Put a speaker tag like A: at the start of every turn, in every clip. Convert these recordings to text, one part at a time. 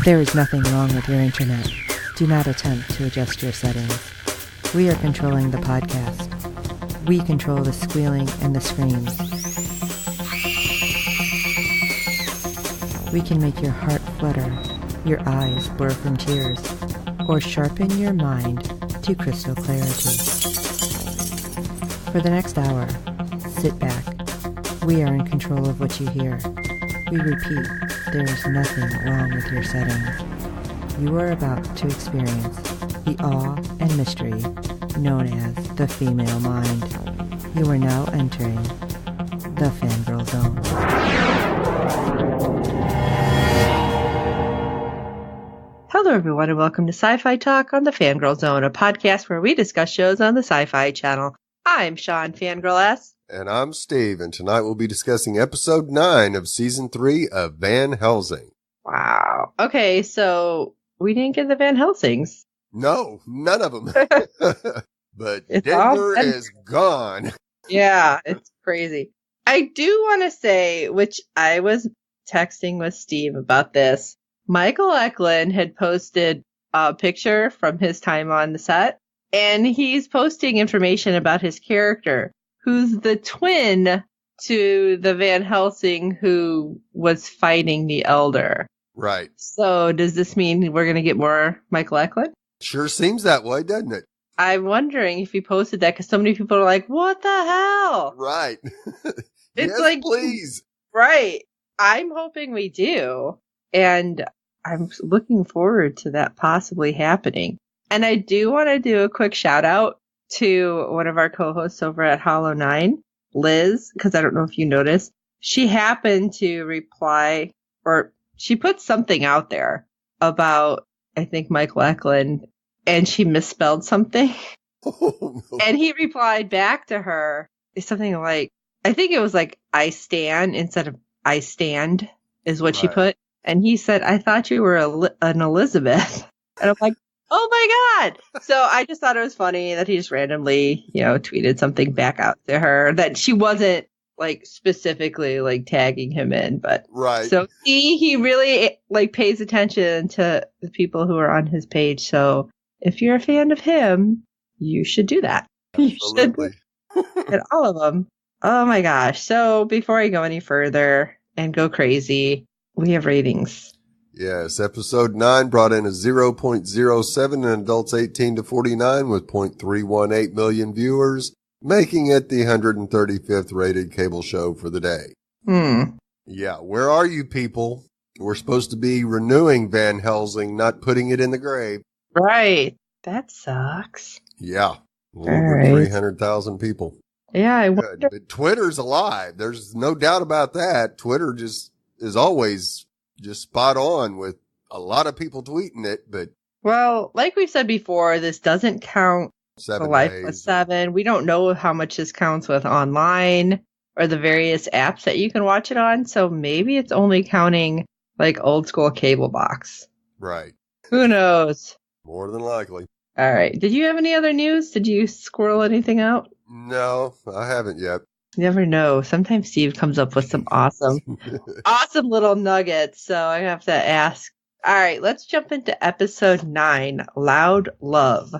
A: There is nothing wrong with your internet. Do not attempt to adjust your settings. We are controlling the podcast. We control the squealing and the screams. We can make your heart flutter, your eyes blur from tears, or sharpen your mind to crystal clarity. For the next hour, sit back. We are in control of what you hear. We repeat, there is nothing wrong with your settings. You are about to experience the awe and mystery known as the female mind. You are now entering the Fangirl Zone. Hello everyone and welcome to SyFy Talk on the Fangirl Zone, a podcast where we discuss shows on the SyFy channel. I'm Sean, Fangirl S.
B: And I'm Steve, and tonight we'll be discussing episode 9 of season 3 of VanHelsing.
A: Wow. Okay, so we didn't get the VanHelsings.
B: No, none of them. But
A: It's
B: Denver
A: all
B: is gone.
A: Yeah, it's crazy. I do want to say, which I was texting with Steve about this, Michael Eklund had posted a picture from his time on the set, and he's posting information about his character, who's the twin to the Van Helsing who was fighting the Elder.
B: Right.
A: So does this mean we're going to get more Michael Eklund?
B: Sure seems that way, doesn't it?
A: I'm wondering if he posted that because so many people are like, what the hell?
B: Right.
A: It's
B: yes,
A: like,
B: please.
A: Right. I'm hoping we do. And I'm looking forward to that possibly happening. And I do want to do a quick shout out to one of our co-hosts over at Hollow 9, Liz, because I don't know if you noticed. She happened to reply, or she put something out there about, I think, Michael Eklund, and she misspelled something.
B: Oh, no.
A: And he replied back to her something like, I think it was like, I stand instead of I stand is what she put. And he said, I thought you were an Elizabeth. And I'm like, oh my God. So I just thought it was funny that he just randomly, tweeted something back out to her that she wasn't like specifically like tagging him in. But
B: right.
A: So he really like pays attention to the people who are on his page. So if you're a fan of him, you should do that.
B: Absolutely.
A: You should get all of them. Oh my gosh. So before I go any further and go crazy, we have ratings.
B: Yes, episode 9 brought in a 0.07 in adults 18 to 49 with 0.318 million viewers, making it the 135th rated cable show for the day. Yeah, where are you people? We're supposed to be renewing Van Helsing, not putting it in the grave.
A: Right. That sucks.
B: Yeah. Over 300,000 people.
A: Yeah, I wonder.
B: But Twitter's alive. There's no doubt about that. Twitter just is always just spot on with a lot of people tweeting it, but.
A: Well, like we've said before, this doesn't count
B: 7
A: Life
B: days.
A: with 7. We don't know how much this counts with online or the various apps that you can watch it on. So maybe it's only counting like old school cable box.
B: Right.
A: Who knows?
B: More than likely.
A: All right. Did you have any other news? Did you squirrel anything out?
B: No, I haven't yet.
A: You never know. Sometimes Steve comes up with some awesome little nuggets. So I have to ask. All right, let's jump into episode 9, Loud Love.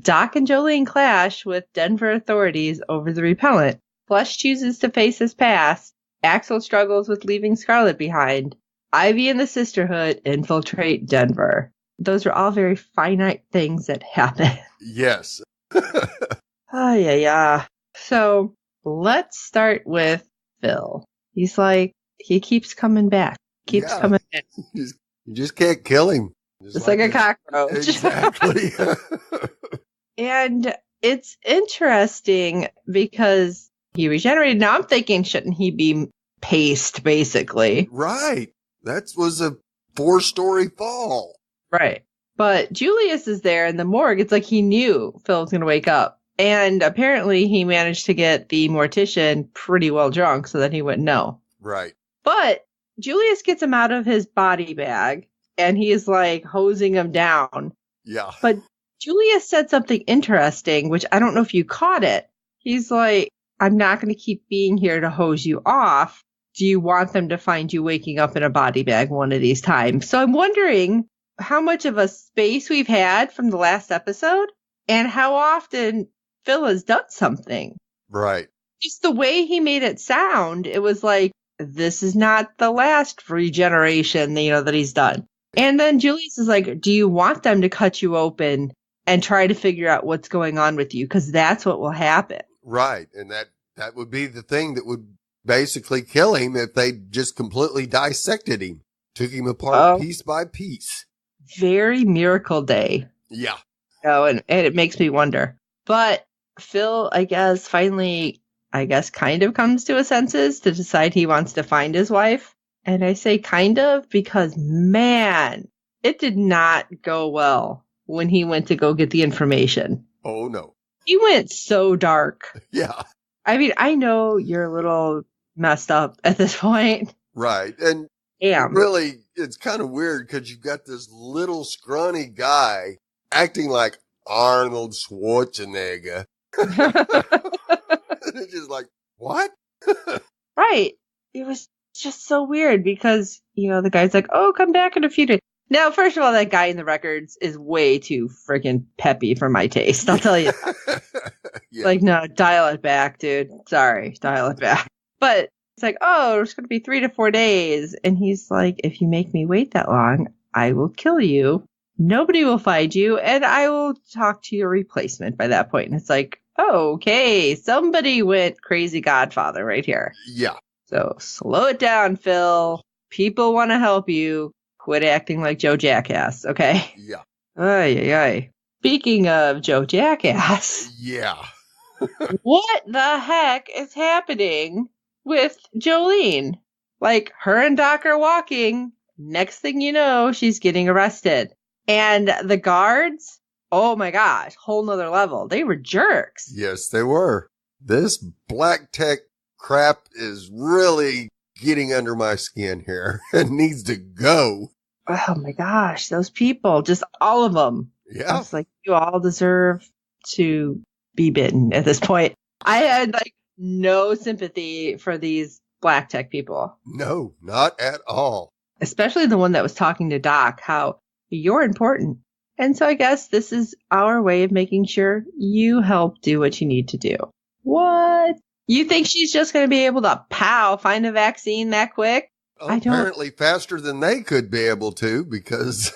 A: Doc and Jolene clash with Denver authorities over the repellent. Flesh chooses to face his past. Axel struggles with leaving Scarlet behind. Ivy and the Sisterhood infiltrate Denver. Those are all very finite things that happen.
B: Yes.
A: Yeah. So let's start with Phil. He's like, he keeps coming back. Coming back.
B: You just can't kill him.
A: Just like a cockroach.
B: Exactly.
A: And it's interesting because he regenerated. Now I'm thinking, shouldn't he be paced, basically?
B: Right. That was a 4-story fall.
A: Right. But Julius is there in the morgue. It's like he knew Phil was going to wake up. And apparently he managed to get the mortician pretty well drunk so that he wouldn't know.
B: Right.
A: But Julius gets him out of his body bag and he's like hosing him down.
B: Yeah.
A: But Julius said something interesting, which I don't know if you caught it. He's like, I'm not going to keep being here to hose you off. do you want them to find you waking up in a body bag one of these times? So I'm wondering how much of a space we've had from the last episode and how often Phil has done something.
B: Right.
A: Just the way he made it sound, it was like, this is not the last regeneration, that he's done. And then Julius is like, do you want them to cut you open and try to figure out what's going on with you? Because that's what will happen.
B: Right. And that would be the thing that would basically kill him if they just completely dissected him, took him apart piece by piece.
A: Very Miracle Day.
B: Yeah.
A: Oh, and it makes me wonder. But Phil, I guess, finally, kind of comes to his senses to decide he wants to find his wife. And I say kind of because, man, it did not go well when he went to go get the information.
B: Oh, no.
A: He went so dark.
B: Yeah.
A: I mean, I know you're a little messed up at this point.
B: Right. And really, it's kind of weird because you've got this little scrawny guy acting like Arnold Schwarzenegger. It's just like, what?
A: Right. It was just so weird because, the guy's like, oh, come back in a few days. Now, first of all, that guy in the records is way too freaking peppy for my taste. I'll tell you. Yeah. Like, no, dial it back, dude. Sorry, dial it back. But it's like, oh, it's going to be 3 to 4 days. And he's like, if you make me wait that long, I will kill you. Nobody will find you. And I will talk to your replacement by that point. And it's like, okay, somebody went crazy Godfather right here.
B: Yeah.
A: So slow it down, Phil. People want to help you. Quit acting like Joe Jackass, okay?
B: Yeah.
A: Ay. Speaking of Joe Jackass.
B: Yeah.
A: What the heck is happening with Jolene? Like, her and Doc are walking. Next thing you know, she's getting arrested. And the guards, oh my gosh, whole nother level. They were jerks.
B: Yes, they were. This black tech crap is really getting under my skin here. It needs to go.
A: Oh my gosh, those people, just all of them.
B: Yeah.
A: It's like, you all deserve to be bitten at this point. I had no sympathy for these black tech people.
B: No, not at all.
A: Especially the one that was talking to Doc, how you're important. And so I guess this is our way of making sure you help do what you need to do. What? You think she's just going to be able to find a vaccine that quick?
B: Apparently faster than they could be able to, because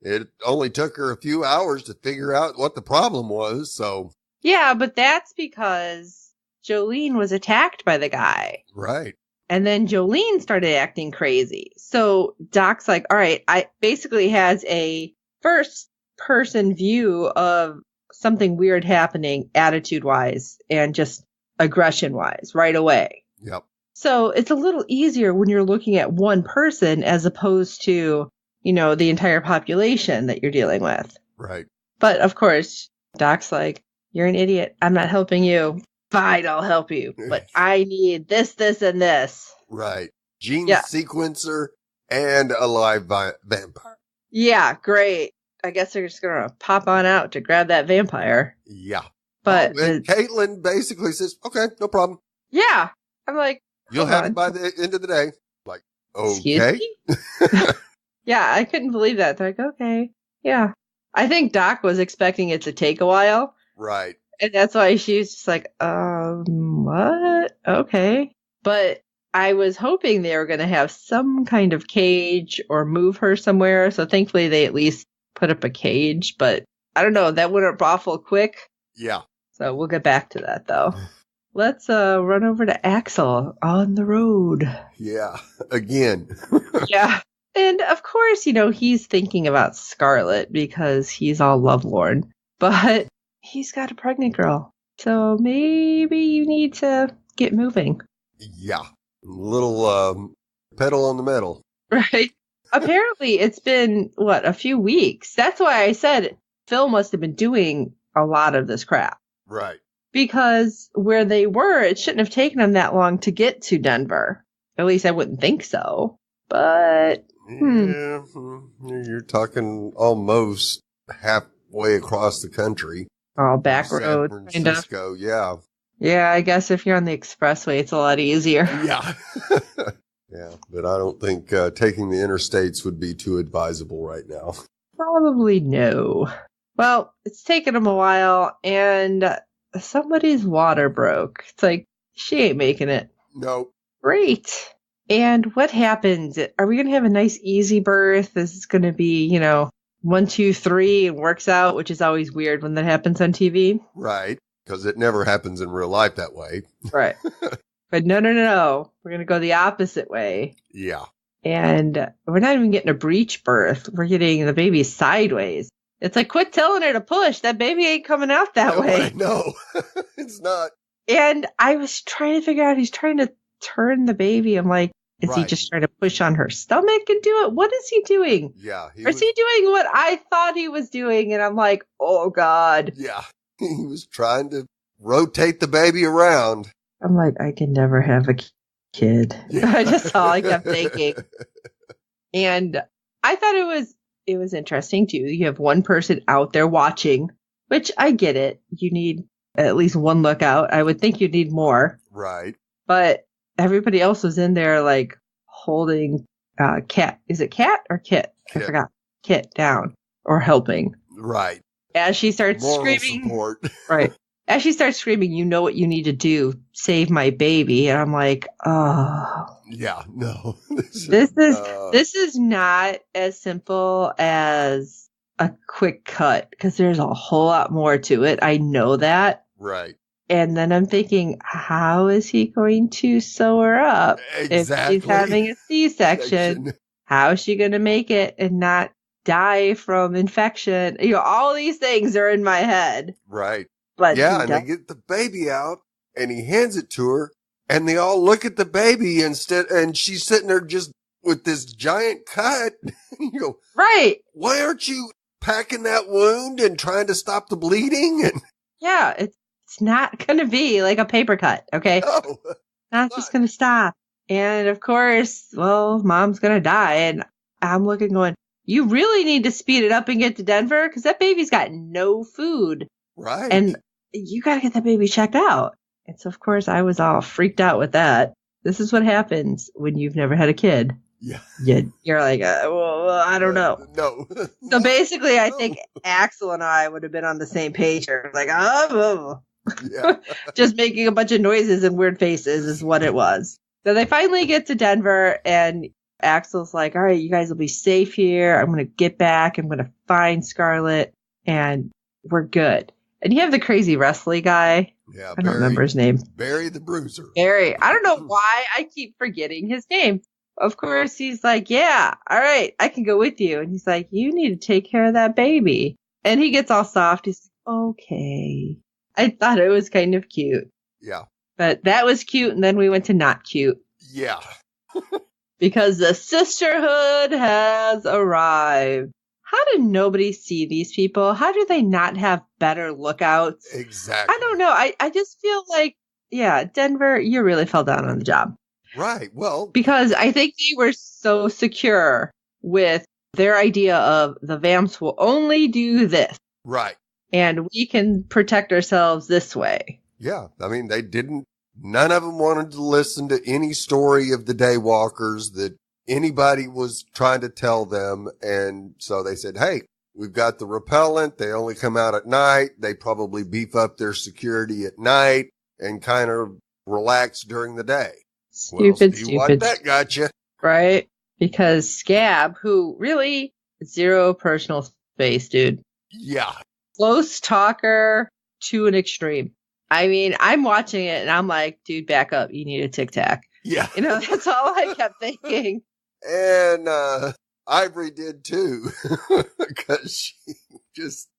B: it only took her a few hours to figure out what the problem was. So
A: yeah, but that's because Jolene was attacked by the guy.
B: Right.
A: And then Jolene started acting crazy. So Doc's like, all right, I basically has a first person view of something weird happening attitude wise and just aggression wise right away.
B: Yep.
A: So it's a little easier when you're looking at one person as opposed to, the entire population that you're dealing with.
B: Right.
A: But of course, Doc's like, you're an idiot. I'm not helping you. Fine, I'll help you. But I need this, and this.
B: Right. Gene sequencer and a live vampire.
A: Yeah, great. I guess they're just going to pop on out to grab that vampire.
B: Yeah.
A: But
B: and Caitlin basically says, okay, no problem.
A: Yeah. I'm like,
B: you'll have it by the end of the day. Like, okay.
A: Yeah, I couldn't believe that. They're like, okay. Yeah. I think Doc was expecting it to take a while.
B: Right.
A: And that's why she's just like, what? Okay. But I was hoping they were going to have some kind of cage or move her somewhere. So thankfully they at least put up a cage. But I don't know. That went up awful quick.
B: Yeah.
A: So we'll get back to that, though. Let's run over to Axel on the road.
B: Yeah. Again.
A: Yeah. And of course, he's thinking about Scarlet because he's all lovelorn. But he's got a pregnant girl. So maybe you need to get moving.
B: Yeah. Little pedal on the metal.
A: Right. Apparently, it's been, a few weeks. That's why I said Phil must have been doing a lot of this crap.
B: Right.
A: Because where they were, it shouldn't have taken them that long to get to Denver. At least I wouldn't think so. But,
B: yeah, you're talking almost halfway across the country.
A: All back roads.
B: San Francisco, yeah.
A: Yeah, I guess if you're on the expressway, it's a lot easier.
B: Yeah. Yeah, but I don't think taking the interstates would be too advisable right now.
A: Probably no. Well, it's taken them a while, and somebody's water broke. It's like, she ain't making it.
B: Nope.
A: Great. And what happens? Are we going to have a nice, easy birth? This is going to be, 1, 2, 3, and works out, which is always weird when that happens on TV.
B: Right, because it never happens in real life that way.
A: Right. But no. We're going to go the opposite way.
B: Yeah.
A: And we're not even getting a breech birth. We're getting the baby sideways. It's like, quit telling her to push. That baby ain't coming out that way.
B: No, it's not.
A: And I was trying to figure out, he's trying to turn the baby. I'm like, is he just trying to push on her stomach and do it? What is he doing?
B: Yeah.
A: Or is he doing what I thought he was doing? And I'm like, oh, God.
B: Yeah. He was trying to rotate the baby around.
A: I'm like, I can never have a kid. Yeah. That's all I kept thinking. And I thought it was interesting too. You have one person out there watching, which I get it. You need at least one lookout. I would think you'd need more.
B: Right.
A: But everybody else was in there like holding Cat. Is it Cat or Kit? I forgot. Kit down or helping.
B: Right.
A: As she starts
B: Moral
A: screaming.
B: Support.
A: Right. As she starts screaming, you know what you need to do. Save my baby. And I'm like, oh.
B: Yeah, no.
A: This is not as simple as a quick cut because there's a whole lot more to it. I know that.
B: Right.
A: And then I'm thinking, how is he going to sew her up
B: exactly.
A: if he's having a C-section? How is she going to make it and not die from infection? All these things are in my head.
B: Right.
A: But
B: yeah, and they get the baby out, and he hands it to her, and they all look at the baby and she's sitting there just with this giant cut. You go,
A: right.
B: Why aren't you packing that wound and trying to stop the bleeding? And
A: yeah, it's not going to be like a paper cut, okay?
B: No.
A: Not just going to stop. And of course, well, mom's going to die. And I'm looking going, you really need to speed it up and get to Denver because that baby's got no food.
B: Right.
A: And you got to get that baby checked out. And so, of course, I was all freaked out with that. This is what happens when you've never had a kid.
B: Yeah.
A: You're like, well, I don't know.
B: No.
A: So basically, I think Axel and I would have been on the same page here. Like, oh. Yeah. Just making a bunch of noises and weird faces is what it was. So they finally get to Denver, and Axel's like, all right, you guys will be safe here. I'm going to get back. I'm going to find Scarlett, and we're good. And you have the crazy wrestling guy.
B: Yeah,
A: I don't remember his name.
B: Barry the Bruiser.
A: Barry. I don't know why I keep forgetting his name. Of course, he's like, yeah, all right, I can go with you. And he's like, you need to take care of that baby. And he gets all soft. He's like, okay. I thought it was kind of cute.
B: Yeah.
A: But that was cute, and then we went to not cute.
B: Yeah.
A: Because the sisterhood has arrived. How did nobody see these people? How do they not have better lookouts?
B: Exactly.
A: I don't know. I just feel like, yeah, Denver, you really fell down on the job.
B: Right. Well,
A: because I think they were so secure with their idea of the Vamps will only do this.
B: Right.
A: And we can protect ourselves this way.
B: Yeah. I mean, none of them wanted to listen to any story of the Daywalkers that anybody was trying to tell them. And so they said, hey, we've got the repellent. They only come out at night. They probably beef up their security at night and kind of relax during the day.
A: Stupid.
B: What that got you.
A: Right? Because Scab, who really zero personal space, dude.
B: Yeah.
A: Close talker to an extreme. I mean, I'm watching it and I'm like, dude, back up. You need a Tic Tac.
B: Yeah.
A: That's all I kept thinking.
B: And Ivory did too. Because she just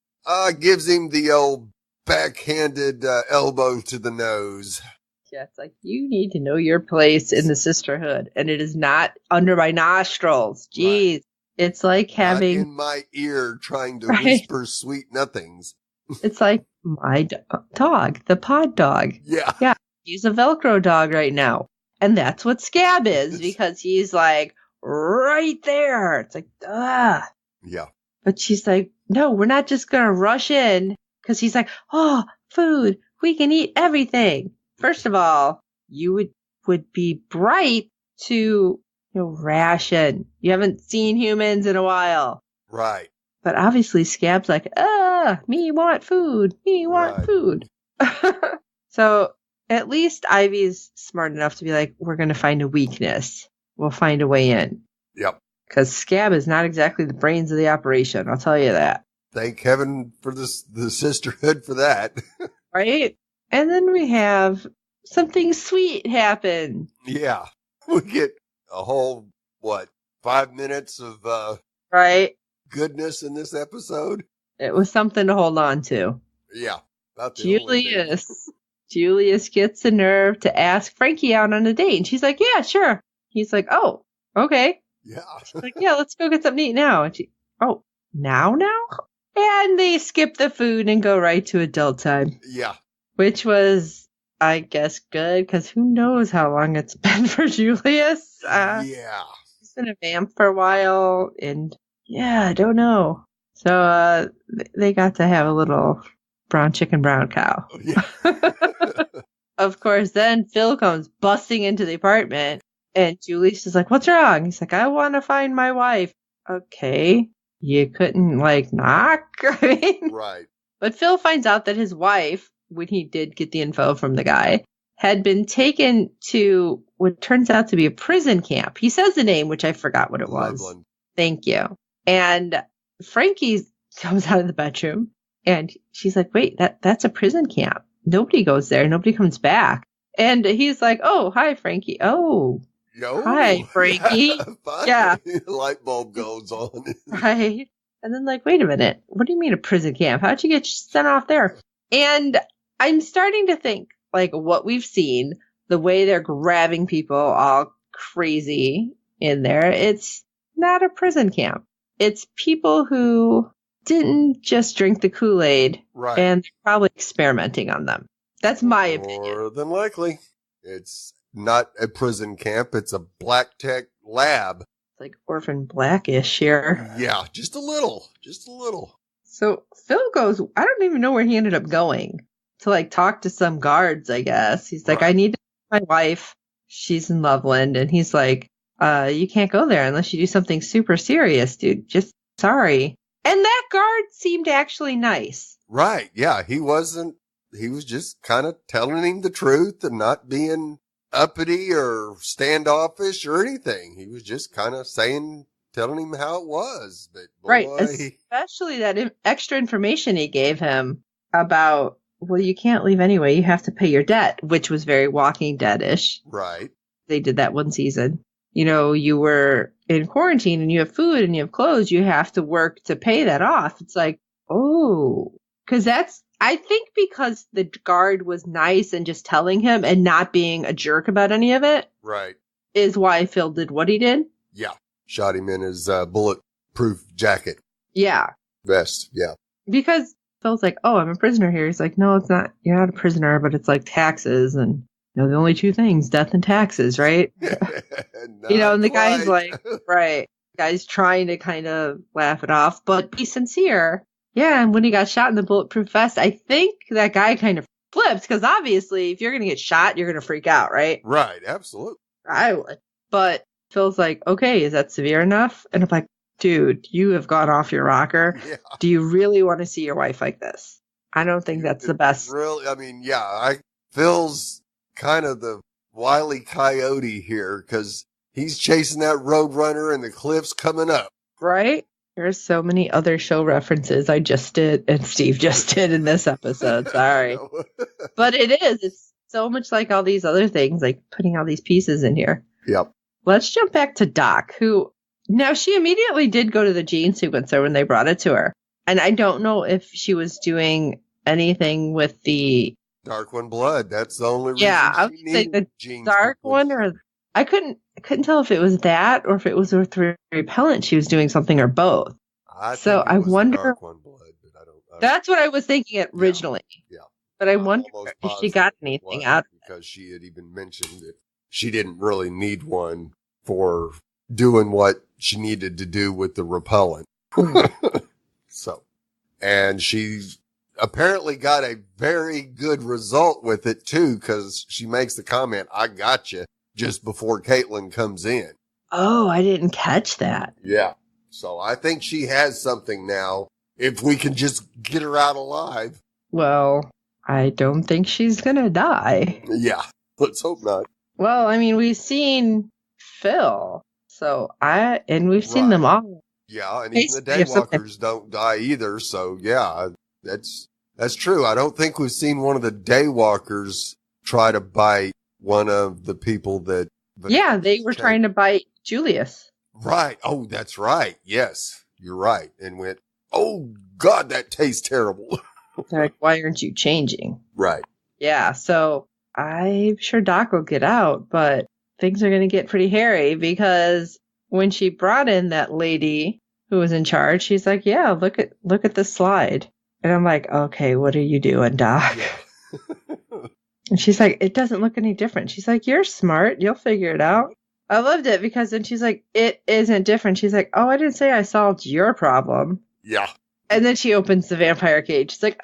B: gives him the old backhanded elbow to the nose.
A: Yeah, it's like, you need to know your place in the sisterhood. And it is not under my nostrils. Jeez. Right. It's like having...
B: Not in my ear trying to whisper sweet nothings.
A: It's like my dog, the pod dog.
B: Yeah.
A: Yeah. He's a Velcro dog right now. And that's what Scab is, because he's like right there. It's like, ah.
B: Yeah.
A: But she's like, no, we're not just going to rush in. Because he's like, oh, food. we can eat everything. First of all, you would be bright to ration. You haven't seen humans in a while.
B: Right.
A: But obviously Scab's like, me want food. Me want food. So at least Ivy's smart enough to be like, we're going to find a weakness. We'll find a way in.
B: Yep.
A: Because Scab is not exactly the brains of the operation. I'll tell you that.
B: Thank heaven for the sisterhood for that.
A: Right? And then we have something sweet happen.
B: Yeah. We get a whole, 5 minutes of
A: right?
B: Goodness in this episode.
A: It was something to hold on to.
B: Yeah.
A: Julius gets the nerve to ask Frankie out on a date. And she's like, yeah, sure. He's like, oh, okay.
B: Yeah.
A: She's like, yeah, let's go get something to eat now. And she, now? And they skip the food and go right to adult time.
B: Yeah.
A: Which was, I guess, good, because who knows how long it's been for Julius.
B: Yeah.
A: He's been a vamp for a while, and I don't know. So they got to have a little brown chicken, brown cow.
B: Yeah.
A: Of course, then Phil comes busting into the apartment, and Julius is like, what's wrong? He's like, I want to find my wife. Okay. You couldn't, knock? I mean,
B: right.
A: But Phil finds out that his wife, when he did get the info from the guy, had been taken to what turns out to be a prison camp. He says the name, which I forgot what it was.
B: Loveland.
A: Thank you. And Frankie comes out of the bedroom, and she's like, wait, that's a prison camp. Nobody goes there. Nobody comes back. And he's like, oh, hi, Frankie. Oh, hi, Frankie. Yeah.
B: Light bulb goes on.
A: Right. And then wait a minute. What do you mean a prison camp? How'd you get sent off there? And I'm starting to think, what we've seen, the way they're grabbing people all crazy in there, it's not a prison camp. It's people who didn't just drink the Kool-Aid,
B: right,
A: and they're probably experimenting on them. That's my opinion.
B: More than likely. It's not a prison camp. It's a black tech lab. It's
A: like Orphan Blackish here.
B: Yeah, just a little.
A: So Phil goes, I don't even know where he ended up going, to talk to some guards, I guess. He's like, right. I need to find my wife. She's in Loveland. And he's like, you can't go there unless you do something super serious, dude. Just sorry. And that guard seemed actually nice.
B: Right. Yeah. He was just kind of telling him the truth and not being uppity or standoffish or anything. He was just kind of telling him how it was. But boy,
A: right. Especially that extra information he gave him about, well, you can't leave anyway. You have to pay your debt, which was very Walking Dead-ish.
B: Right.
A: They did that one season. You were in quarantine and you have food and you have clothes. You have to work to pay that off. It's like, oh, because I think because the guard was nice and just telling him and not being a jerk about any of it.
B: Right.
A: Is why Phil did what he did.
B: Yeah. Shot him in his bulletproof jacket.
A: Yeah.
B: Vest. Yeah.
A: Because Phil's like, oh, I'm a prisoner here. He's like, no, it's not. You're not a prisoner, but it's taxes and the only two things, death and taxes, right? And the guy's like, right. The guy's trying to kind of laugh it off, but be sincere. Yeah, and when he got shot in the bulletproof vest, I think that guy kind of flipped, because obviously if you're going to get shot, you're going to freak out, right?
B: Right, absolutely.
A: I would. But Phil's like, okay, is that severe enough? And I'm like, dude, you have gone off your rocker. Yeah. Do you really want to see your wife like this? I don't think that's the best.
B: Really? I mean, yeah, Phil's kind of the Wile E. Coyote here, because he's chasing that roadrunner and the cliff's coming up.
A: Right? There's so many other show references I just did and Steve just did in this episode. Sorry. But it's so much like all these other things, putting all these pieces in here.
B: Yep.
A: Let's jump back to Doc, who, now she immediately did go to the gene sequencer when they brought it to her. And I don't know if she was doing anything with the
B: Dark One blood. That's the only reason.
A: Yeah, I would say the Dark One, or I couldn't tell if it was that or if it was with repellent she was doing something, or both. I wonder.
B: Dark One blood, but I don't.
A: That's what I was thinking originally.
B: Yeah.
A: But I wonder if she got anything out of it.
B: Because she had even mentioned that she didn't really need one for doing what she needed to do with the repellent. So, and she apparently got a very good result with it too, because she makes the comment, "I got you," just before Caitlin comes in.
A: Oh, I didn't catch that.
B: Yeah. So I think she has something now, if we can just get her out alive.
A: Well, I don't think she's gonna die.
B: Yeah. Let's hope not.
A: Well, I mean, we've seen Phil, we've seen them all.
B: Yeah, and even the Daywalkers don't die either, so yeah, that's true. I don't think we've seen one of the Daywalkers try to bite one of the people that...
A: Yeah, they were trying to bite Julius.
B: Right. Oh, that's right. Yes, you're right. And went, "Oh, God, that tastes terrible."
A: They're like, "Why aren't you changing?"
B: Right.
A: Yeah, so I'm sure Doc will get out, but things are going to get pretty hairy because when she brought in that lady who was in charge, she's like, "Yeah, look at the slide." And I'm like, "Okay, what are you doing, Doc?" Yeah. And she's like, "It doesn't look any different." She's like, "You're smart. You'll figure it out." I loved it because then she's like, "It isn't different." She's like, "Oh, I didn't say I solved your problem."
B: Yeah.
A: And then she opens the vampire cage. She's like,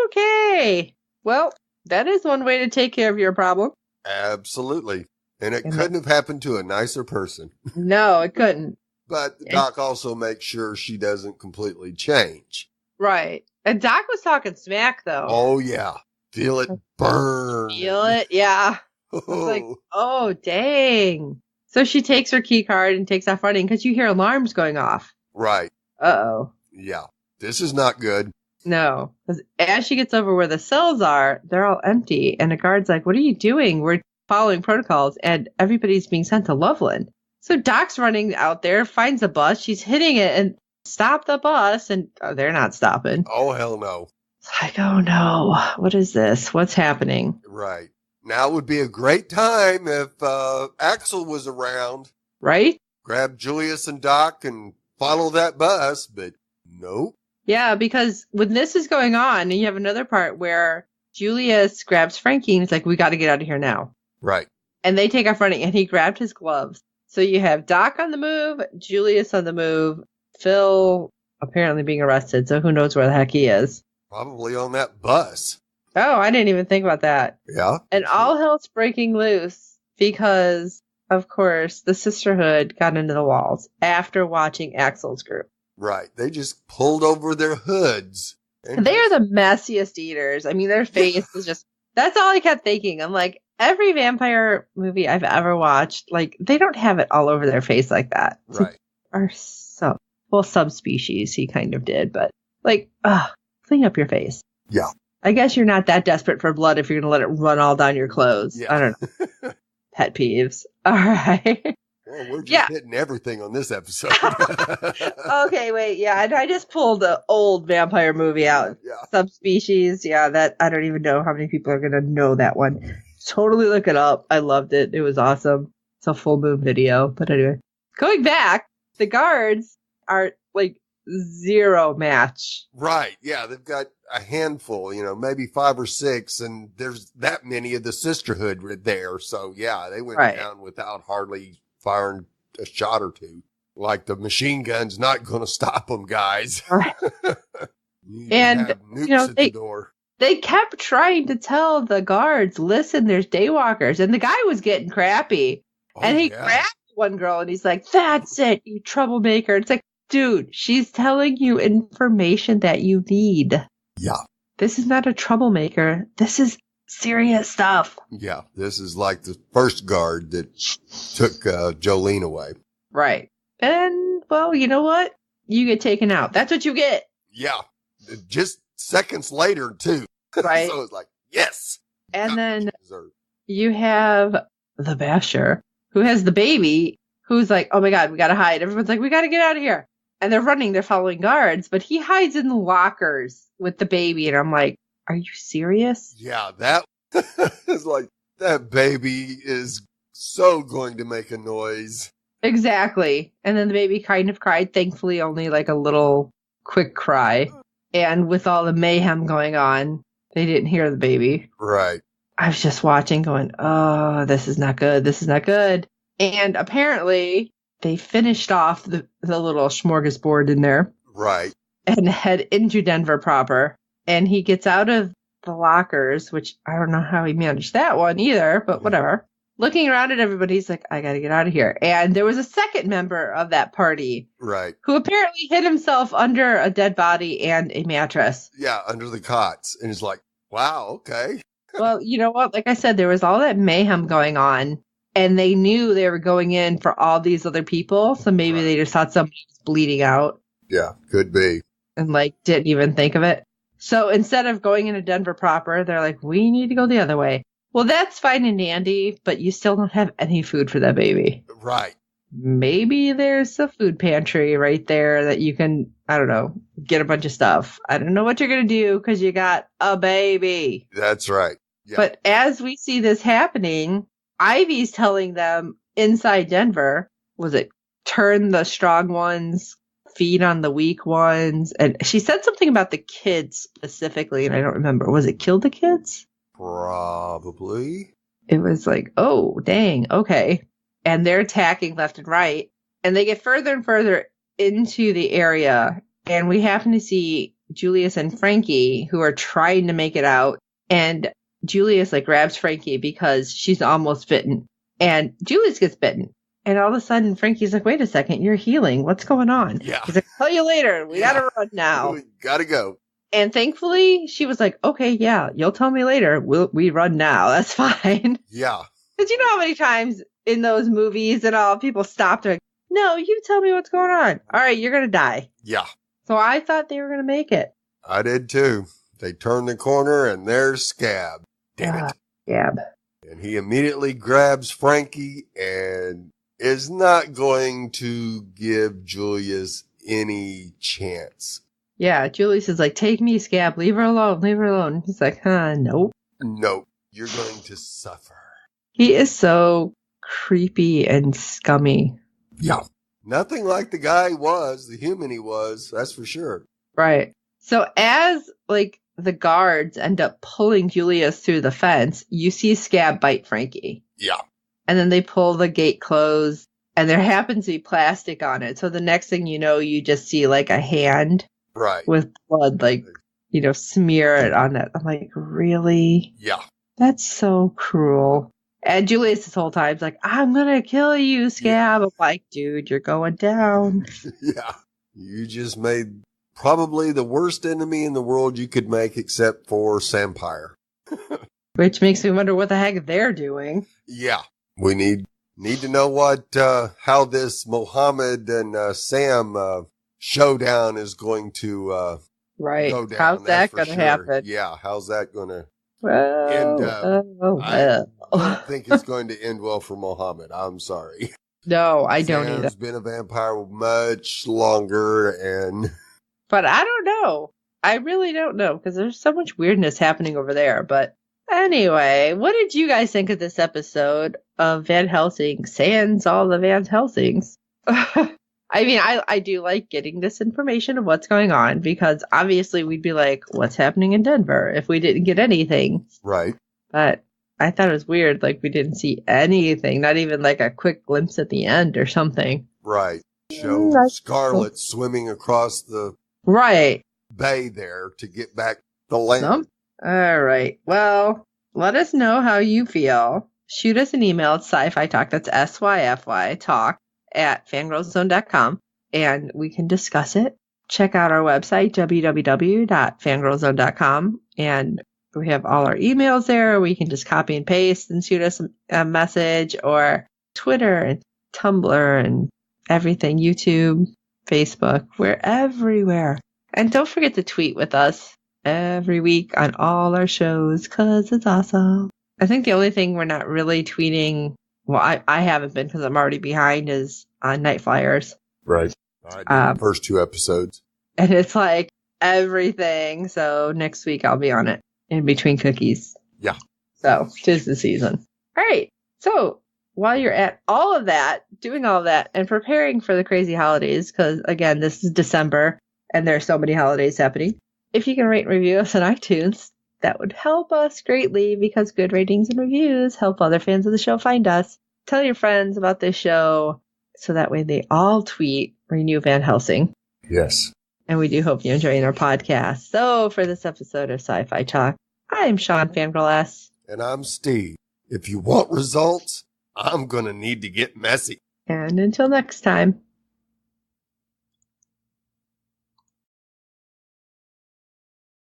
A: "Okay, well, that is one way to take care of your problem."
B: Absolutely. And it couldn't have happened to a nicer person.
A: No, it couldn't.
B: But Doc also makes sure she doesn't completely change.
A: Right. And Doc was talking smack, though.
B: Oh, yeah. Feel it burn.
A: Feel it? Yeah. I was like, oh, dang. So she takes her key card and takes off running because you hear alarms going off.
B: Right.
A: Uh-oh.
B: Yeah. This is not good.
A: No. Because as she gets over where the cells are, they're all empty. And the guard's like, "What are you doing? We're following protocols." And everybody's being sent to Loveland. So Doc's running out there, finds a bus. She's hitting it and stop the bus. And they're not stopping.
B: Oh, hell no.
A: It's like, oh, no. What is this? What's happening?
B: Right. Now would be a great time if Axel was around.
A: Right?
B: Grab Julius and Doc and follow that bus, but nope.
A: Yeah, because when this is going on, and you have another part where Julius grabs Frankie and it's like, "We got to get out of here now."
B: Right.
A: And they take off running, and he grabbed his gloves. So you have Doc on the move, Julius on the move, Phil apparently being arrested, so who knows where the heck he is.
B: Probably on that bus.
A: Oh, I didn't even think about that.
B: Yeah.
A: And all hell's breaking loose because, of course, the Sisterhood got into the walls after watching Axel's group.
B: Right. They just pulled over their hoods.
A: They are the messiest eaters. I mean, their face is just... That's all I kept thinking. I'm like, every vampire movie I've ever watched, like, they don't have it all over their face like that.
B: Right.
A: Or subspecies, he kind of did, but, like, clean up your face.
B: Yeah.
A: I guess you're not that desperate for blood if you're going to let it run all down your clothes. Yeah. I don't know. Pet peeves. All right.
B: Well, we're just hitting everything on this episode.
A: Okay, wait. Yeah, I just pulled an old vampire movie out. Yeah. Subspecies. Yeah, that I don't even know how many people are going to know that one. Totally look it up. I loved it. It was awesome. It's a full moon video. But anyway, going back, the guards are like zero match.
B: Right. Yeah, they've got a handful, maybe 5 or 6, and there's that many of the Sisterhood there. So, yeah, they went down without hardly firing a shot or two. Like the machine gun's not going to stop them, guys.
A: Right. And
B: nukes at the door.
A: They kept trying to tell the guards, "Listen, there's daywalkers," and the guy was getting crappy. And he grabbed one girl and he's like, "That's it, you troublemaker." It's like, dude, she's telling you information that you need.
B: Yeah.
A: This is not a troublemaker. This is serious stuff.
B: Yeah, this is like the first guard that took Jolene away.
A: Right. And, well, you know what? You get taken out. That's what you get.
B: Yeah. Just seconds later, too.
A: Right.
B: So it's like, yes.
A: And then you have the Basher, who has the baby, who's like, "Oh, my God, we got to hide." Everyone's like, "We got to get out of here." And they're running. They're following guards. But he hides in the lockers with the baby. And I'm like, are you serious?
B: Yeah, that is like, that baby is so going to make a noise.
A: Exactly. And then the baby kind of cried. Thankfully, only like a little quick cry. And with all the mayhem going on, they didn't hear the baby.
B: Right.
A: I was just watching going, oh, this is not good. This is not good. And apparently they finished off the little smorgasbord in there.
B: Right.
A: And head into Denver proper. and he gets out of the lockers, which I don't know how he managed that one either, but whatever. Looking around at everybody, he's like, I gotta get out of here. And there was a second member of that party.
B: Right.
A: Who apparently hid himself under a dead body and a mattress.
B: Yeah, under the cots. And he's like, wow, okay.
A: Well, you know what? Like I said, there was all that mayhem going on. And they knew they were going in for all these other people. So maybe they just thought somebody was bleeding out.
B: Yeah, could be.
A: And didn't even think of it. So instead of going into Denver proper, they're like, we need to go the other way. Well, that's fine and dandy, but you still don't have any food for that baby.
B: Right.
A: Maybe there's a food pantry right there that you can, I don't know, get a bunch of stuff. I don't know what you're going to do because you got a baby.
B: That's right. Yeah.
A: But as we see this happening, Ivy's telling them inside Denver, was it turn the strong ones, feed on the weak ones? And she said something about the kids specifically, and I don't remember. Was it kill the kids?
B: Probably.
A: It was like, oh, dang, okay. And they're attacking left and right. And they get further and further into the area. And we happen to see Julius and Frankie, who are trying to make it out. And Julius grabs Frankie because she's almost bitten. And Julius gets bitten. And all of a sudden, Frankie's like, wait a second, you're healing. What's going on?
B: Yeah.
A: He's like, tell you later. We gotta run now.
B: We gotta go.
A: And thankfully, she was like, okay, yeah, you'll tell me later. We run now. That's fine.
B: Yeah.
A: Because you know how many times in those movies and all, people stop. They're like, no, you tell me what's going on. All right, you're going to die.
B: Yeah.
A: So I thought they were going to make it.
B: I did too. They turn the corner and there's Scab. Damn it.
A: Scab.
B: And he immediately grabs Frankie and is not going to give Julius any chance.
A: Yeah, Julius is like, take me, Scab. Leave her alone. Leave her alone. He's like, nope.
B: Nope. You're going to suffer.
A: He is so creepy and scummy.
B: Yeah. Nothing like the guy was, the human he was, that's for sure.
A: Right. So as the guards end up pulling Julius through the fence, you see Scab bite Frankie.
B: Yeah.
A: And then they pull the gate closed, and there happens to be plastic on it. So the next thing you know, you just see a hand.
B: Right.
A: With blood, smear it on that. I'm like, really?
B: Yeah.
A: That's so cruel. And Julius this whole time's like, I'm going to kill you, Scab. I'm like, dude, you're going down.
B: Yeah. You just made probably the worst enemy in the world you could make except for Sampire.
A: Which makes me wonder what the heck they're doing.
B: Yeah. We need to know how this Mohammed and Sam showdown is going to go down.
A: How's that going to happen?
B: Yeah, how's that going to
A: end
B: up? I don't think it's going to end well for Mohammed. I'm sorry.
A: No, I don't either.
B: Sam's been a vampire much longer,
A: but I don't know. I really don't know because there's so much weirdness happening over there. But anyway, what did you guys think of this episode of Van Helsing sans all the Van Helsings? I mean, I do like getting this information of what's going on because obviously we'd be like, what's happening in Denver if we didn't get anything?
B: Right.
A: But I thought it was weird. We didn't see anything, not even a quick glimpse at the end or something.
B: Right. Show Scarlet swimming across the bay there to get back the land.
A: All right. Well, let us know how you feel. Shoot us an email at SyFy Talk. That's SYFY Talk at fangirlzone.com, and we can discuss it. Check out our website, www.fangirlzone.com, and we have all our emails there. We can just copy and paste and shoot us a message, or Twitter and Tumblr and everything, YouTube, Facebook. We're everywhere. And don't forget to tweet with us every week on all our shows because it's awesome. I think the only thing we're not really tweeting, well, I haven't been because I'm already behind, is on Night Flyers.
B: Right. I did the first 2 episodes.
A: And it's everything. So next week I'll be on it in between cookies.
B: Yeah.
A: So 'tis the season. All right. So while you're at all of that, doing all of that and preparing for the crazy holidays, because again, this is December and there are so many holidays happening. If you can rate and review us on iTunes, that would help us greatly because good ratings and reviews help other fans of the show find us. Tell your friends about this show so that way they all tweet Renew Van Helsing.
B: Yes.
A: And we do hope you're enjoying our podcast. So for this episode of Sci-Fi Talk, I'm Sean Fangirl S.
B: And I'm Steve. If you want results, I'm going to need to get messy.
A: And until next time.